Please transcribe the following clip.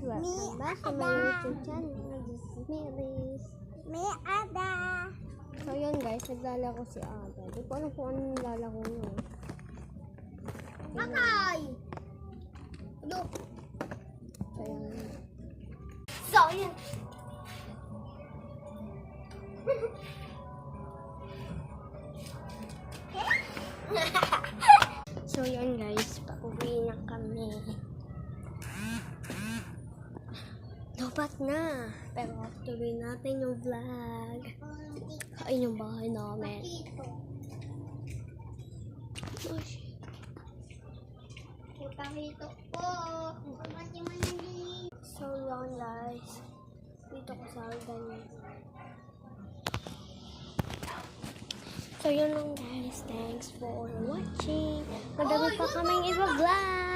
Welcome back to my YouTube channel. This is Miris. May Ada. So yun guys, naglalaro si Ada. Di ko alam kung anong nilalaro niya. Akay! Ano? So yun. So, yun. So yun guys, pauwi na kami. Dapat na. Pero tuloy natin yung vlog. Kain yung bahay namin. Oh, shit. Putang-hito po. So yun guys. Dito ko sa hagdan. So yun lang guys. Thanks for watching. Madami pa kaming iba vlog.